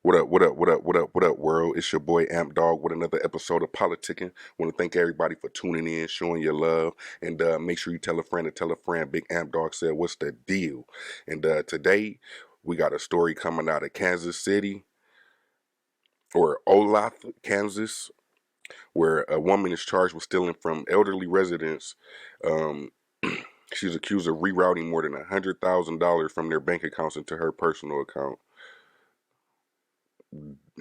What up, what up, what up, what up, what up, world? It's your boy Amp Dog with another episode of Politickin. Want to thank everybody for tuning in, showing your love, and make sure you tell a friend to tell a friend. Big Amp Dog said, what's the deal? And today, we got a story coming out of Kansas City, or Olathe, Kansas, where a woman is charged with stealing from elderly residents. Um, she's accused of rerouting more than $100,000 from their bank accounts into her personal account.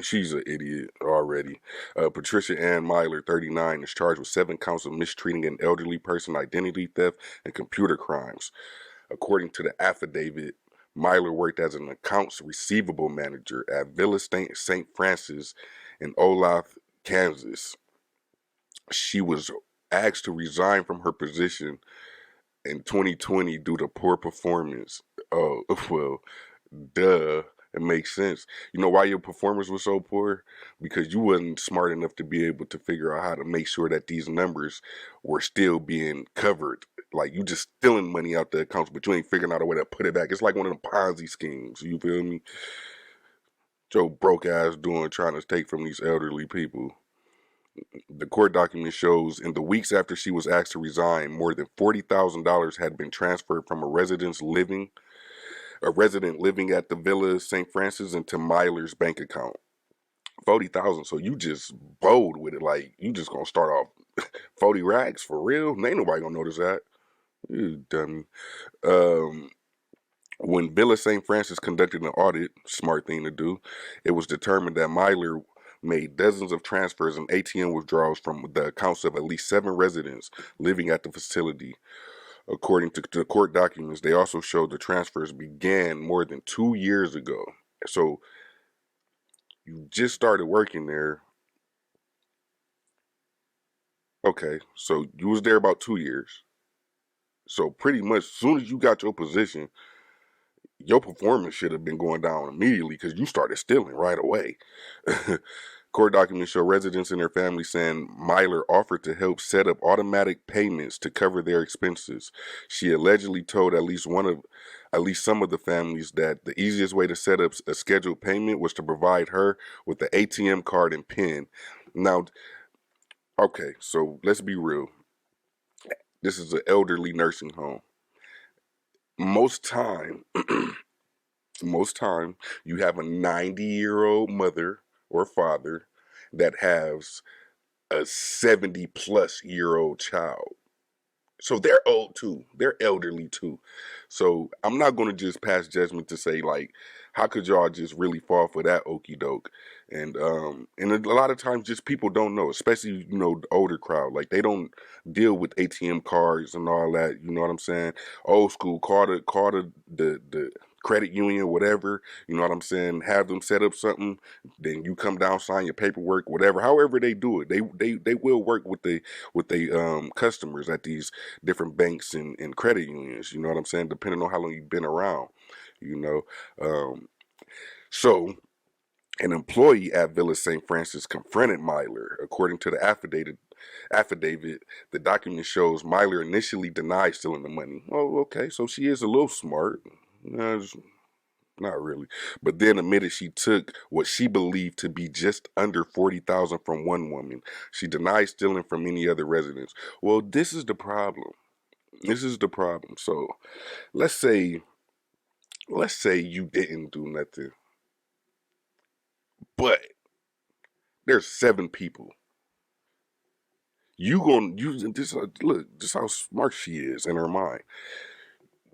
She's an idiot already. Patricia Ann Myler, 39, is charged with 7 counts of mistreating an elderly person, identity theft, and computer crimes. According to the affidavit, Myler worked as an accounts receivable manager at Villa St. Francis in Olathe, Kansas. She was asked to resign from her position in 2020 due to poor performance. Oh, well, duh. It makes sense. You know why your performance was so poor? Because you wasn't smart enough to be able to figure out how to make sure that these numbers were still being covered. Like, you just stealing money out the accounts, but you ain't figuring out a way to put it back. It's like one of them Ponzi schemes. You feel me? Joe broke ass doing trying to take from these elderly people. The court document shows in the weeks after she was asked to resign, more than $40,000 had been transferred from a resident living at the Villa St. Francis into Myler's bank account. 40,000. So you just bold with it, like you just gonna start off 40 racks for real? Ain't nobody gonna notice that. You dummy. Um, when Villa St. Francis conducted an audit, smart thing to do, it was determined that Myler made dozens of transfers and ATM withdrawals from the accounts of at least 7 residents living at the facility. According to the court documents, they also showed the transfers began more than 2 years ago. So you just started working there. Okay, so you was there about 2 years. So pretty much, as soon as you got your position, your performance should have been going down immediately because you started stealing right away. Court documents show residents and their families saying Myler offered to help set up automatic payments to cover their expenses. She allegedly told at least some of the families that the easiest way to set up a scheduled payment was to provide her with the ATM card and PIN. Now, okay, so let's be real. This is an elderly nursing home. Most time, most time, you have a 90-year-old mother or father that has a 70-plus-year-old child. So they're old too. They're elderly too. So I'm not going to just pass judgment to say, like, how could y'all just really fall for that okey doke? And a lot of times just people don't know, especially, the older crowd. Like, they don't deal with ATM cards and all that. You know what I'm saying? Old school, call the credit union, whatever. You know what I'm saying? Have them set up something. Then you come down, sign your paperwork, whatever. However they do it, they will work with the customers at these different banks and credit unions. You know what I'm saying? Depending on how long you've been around. You know, so an employee at Villa St. Francis confronted Myler. According to the affidavit, the document shows Myler initially denied stealing the money. Oh, okay, so she is a little smart. Not really. But then admitted she took what she believed to be just under 40,000 from one woman. She denied stealing from any other residents. Well, this is the problem. This is the problem. So let's say you didn't do nothing, but there's 7 people. You gonna use this? Look, just how smart she is in her mind.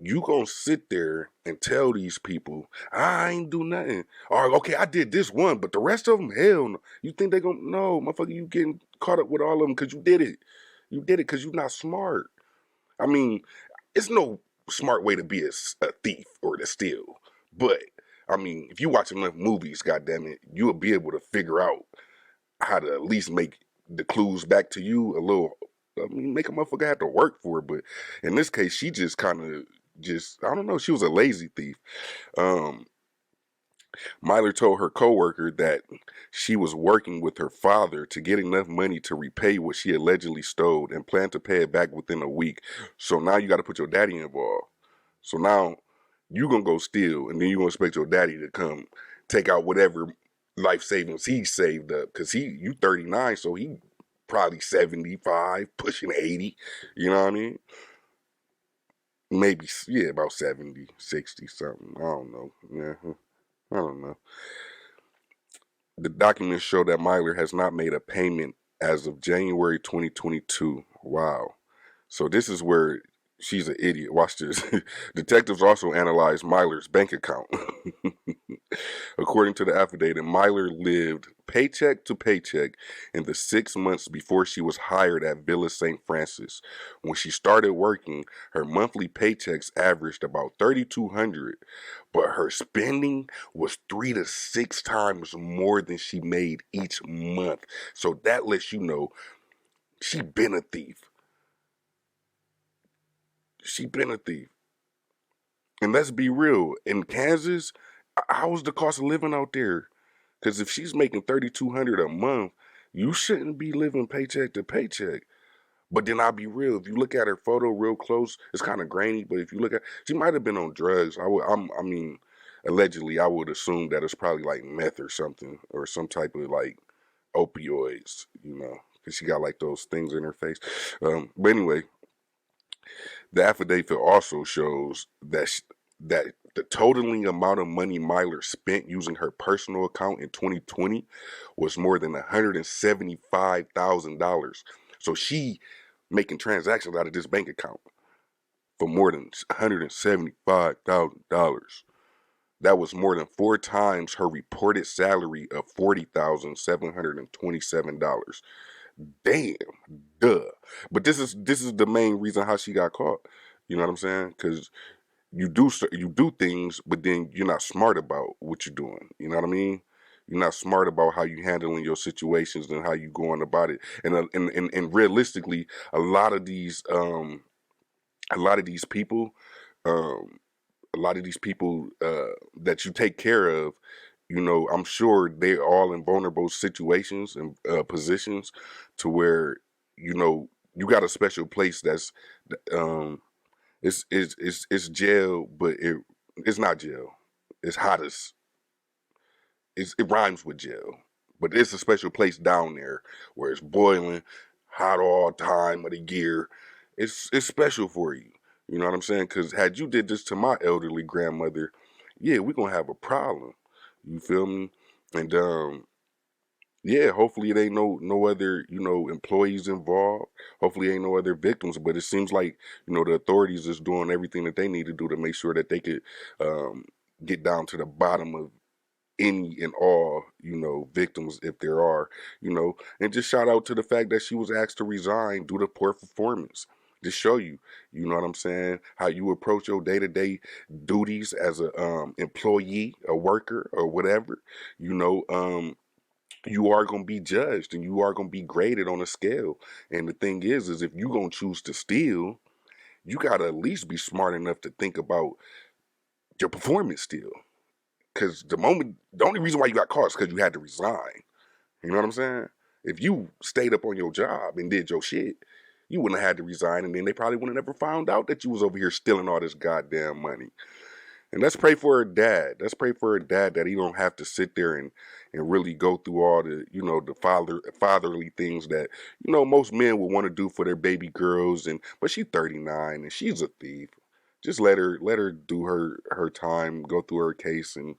You gonna sit there and tell these people, I ain't do nothing. Or, okay, I did this one, but the rest of them, hell no. You think they gonna, no, motherfucker, you getting caught up with all of them because you did it. You did it because you're not smart. I mean, it's no smart way to be a thief or to steal. But, I mean, if you watch enough movies, goddammit, you'll be able to figure out how to at least make the clues back to you a little. I mean, make a motherfucker have to work for it. But in this case, she just kind of I don't know, she was a lazy thief. Um, Myler told her coworker that she was working with her father to get enough money to repay what she allegedly stole and planned to pay it back within a week. So now you got to put your daddy involved. So now you gonna go steal, and then you gonna expect your daddy to come take out whatever life savings he saved up, because you 39, so he probably 75, pushing 80. You know what I mean? Maybe, yeah, about 70, 60 something. I don't know. Yeah, I don't know. The documents show that Myler has not made a payment as of January 2022. Wow. So this is where she's an idiot. Watch this. Detectives also analyzed Myler's bank account. According to the affidavit, Myler lived paycheck to paycheck in the 6 months before she was hired at Villa St. Francis. When she started working, her monthly paychecks averaged about $3,200, but her spending was 3 to 6 times more than she made each month. So that lets you know she been a thief. She been a thief. And let's be real, in Kansas, how's the cost of living out there? Because if she's making 3,200 a month, you shouldn't be living paycheck to paycheck. But then I'll be real. If you look at her photo real close, it's kind of grainy. But if you look at, she might have been on drugs. I mean, allegedly, I would assume that it's probably like meth or something, or some type of like opioids. Because she got like those things in her face. But anyway, the affidavit also shows that the totaling amount of money Myler spent using her personal account in 2020 was more than $175,000. So she making transactions out of this bank account for more than $175,000. That was more than 4 times her reported salary of $40,727. Damn, duh. But this is the main reason how she got caught. You know what I'm saying? Because you do things, but then you're not smart about what you're doing. You know what I mean? You're not smart about how you handling your situations and how you going about it. And realistically, a lot of these a lot of these people, um, that you take care of, I'm sure they're all in vulnerable situations and positions to where you got a special place that's um it's jail, but it's not jail. It's hottest. It rhymes with jail, but it's a special place down there where it's boiling hot all time of the year. It's special for you. You know what I'm saying? Because had you did this to my elderly grandmother, yeah, we're gonna have a problem. You feel me? And yeah, hopefully it ain't no other employees involved. Hopefully ain't no other victims. But it seems like the authorities is doing everything that they need to do to make sure that they could um, get down to the bottom of any and all victims, if there are. And just shout out to the fact that she was asked to resign due to poor performance. Just show you know what I'm saying, how you approach your day-to-day duties as a employee, a worker, or whatever. you know um you are going to be judged and you are going to be graded on a scale. And the thing is if you going to choose to steal, you got to at least be smart enough to think about your performance still. Because the only reason why you got caught is because you had to resign. You know what I'm saying? If you stayed up on your job and did your shit, you wouldn't have had to resign, and then they probably wouldn't have never found out that you was over here stealing all this goddamn money. And let's pray for her dad. Let's pray for her dad that he don't have to sit there and really go through all the the fatherly things that most men would want to do for their baby girls. But she's 39 and she's a thief. Just let her do her time, go through her case, and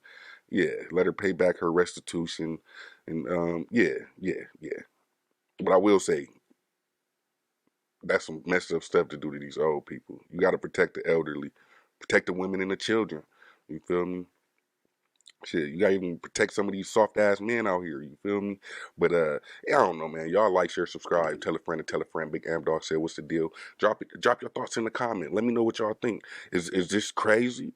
yeah, let her pay back her restitution. And yeah. But I will say that's some messed up stuff to do to these old people. You got to protect the elderly, protect the women and the children. You feel me? Shit, you gotta even protect some of these soft ass men out here. You feel me? But yeah, I don't know, man. Y'all like, share, subscribe, tell a friend, and tell a friend. Big Am Dog said, "What's the deal?" Drop your thoughts in the comment. Let me know what y'all think. Is this crazy?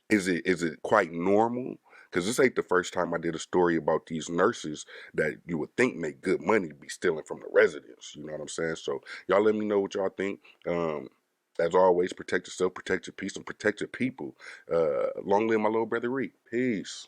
Is it quite normal? Because this ain't the first time I did a story about these nurses that you would think make good money be stealing from the residents. You know what I'm saying? So y'all let me know what y'all think. As always, protect yourself, protect your peace, and protect your people. Long live my little brother Reek. Peace.